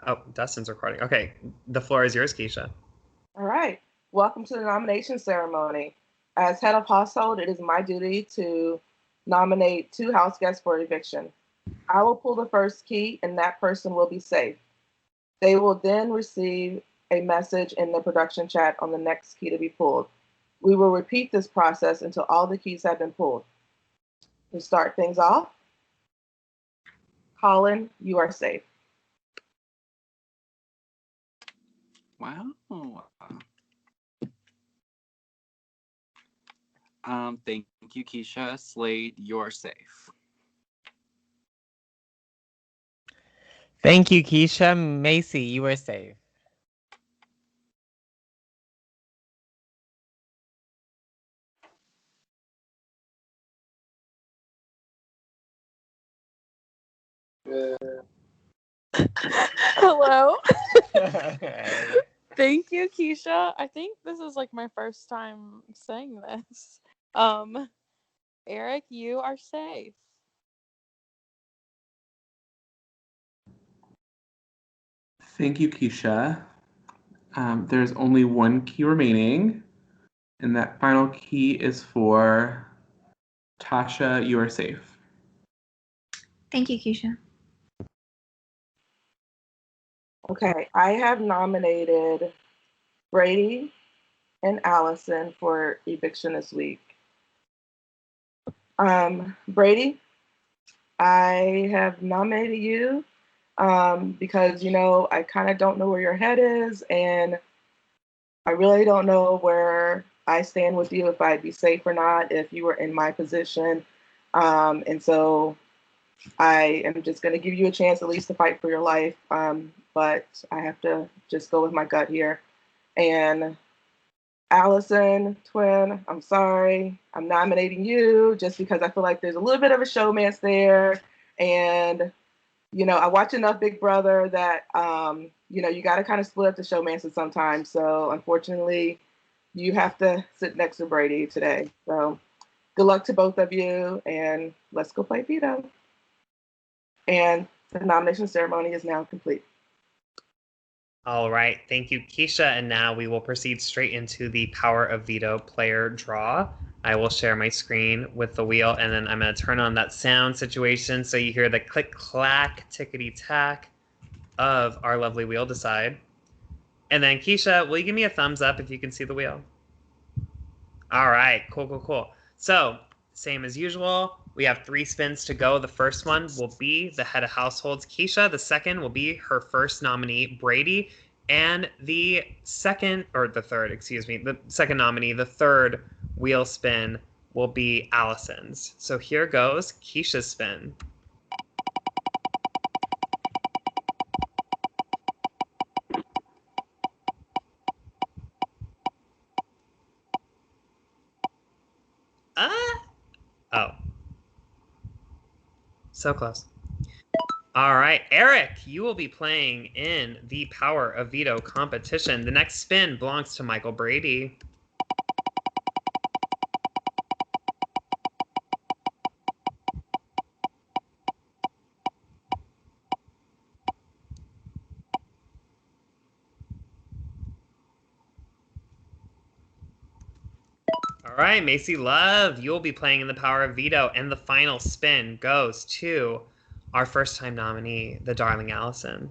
Oh, Dustin's recording. Okay, the floor is yours, Keisha. All right. Welcome to the nomination ceremony. As head of household, it is my duty to nominate 2 house guests for eviction. I will pull the first key, and that person will be safe. They will then receive a message in the production chat on the next key to be pulled. We will repeat this process until all the keys have been pulled. To start things off, Colin, you are safe. Wow. Thank you, Keisha. Slade, you're safe. Thank you, Keisha. Macy, you are safe. Hello. Thank you, Keisha. I think this is like my first time saying this. Eric, you are safe. Thank you, Keisha. There's only one key remaining, and that final key is for Tasha. You are safe. Thank you, Keisha. Okay, I have nominated Brady and Allison for eviction this week. Brady, I have nominated you because, I kind of don't know where your head is, and I really don't know where I stand with you, if I'd be safe or not, if you were in my position. And so I am just going to give you a chance at least to fight for your life. But I have to just go with my gut here. And Allison, twin, I'm sorry. I'm nominating you just because I feel like there's a little bit of a showmance there. And, I watch enough Big Brother that, you got to kind of split up the showmances sometimes. So unfortunately, you have to sit next to Brady today. So good luck to both of you, and let's go play veto. And the nomination ceremony is now complete. All right, thank you, Keisha. And now we will proceed straight into the Power of Veto player draw. I will share my screen with the wheel, and then I'm going to turn on that sound situation so you hear the click, clack, tickety tack of our lovely wheel decide. And then, Keisha, will you give me a thumbs up if you can see the wheel? All right, cool. So, same as usual, we have 3 spins to go. The first one will be the head of households, Keisha. The second will be her first nominee, Brady. And the second nominee, the third wheel spin will be Allison's. So here goes Keisha's spin. Oh. So close. All right, Eric, you will be playing in the Power of Veto competition. The next spin belongs to Michael Brady. All right, Macy Love, you'll be playing in the Power of Veto, and the final spin goes to our first-time nominee, the darling Allison.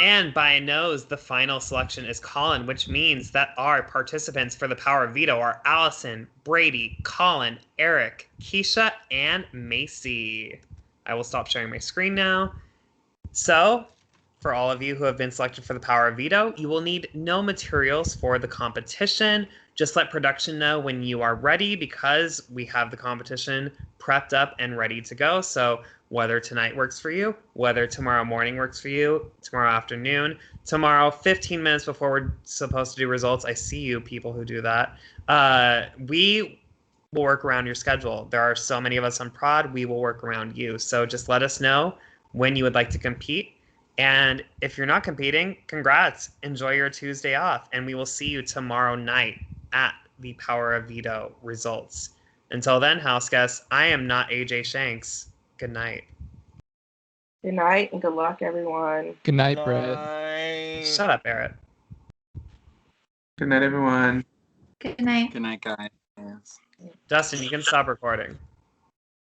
And by a nose, the final selection is Colin, which means that our participants for the Power of Veto are Allison, Brady, Colin, Eric, Keisha, and Macy. I will stop sharing my screen now. So, for all of you who have been selected for the Power of Veto, you will need no materials for the competition. Just let production know when you are ready, because we have the competition prepped up and ready to go. So whether tonight works for you, whether tomorrow morning works for you, tomorrow afternoon, tomorrow 15 minutes before we're supposed to do results. I see you people who do that. We will work around your schedule. There are so many of us on prod. We will work around you. So just let us know when you would like to compete, And if you're not competing, congrats. Enjoy your Tuesday off. And we will see you tomorrow night at the Power of Veto results. Until then, house guests, I am not AJ Shanks. Good night. Good night and good luck, everyone. Good night, Brett. Shut up, Barrett. Good night, everyone. Good night. Good night, guys. Justin, you can stop recording.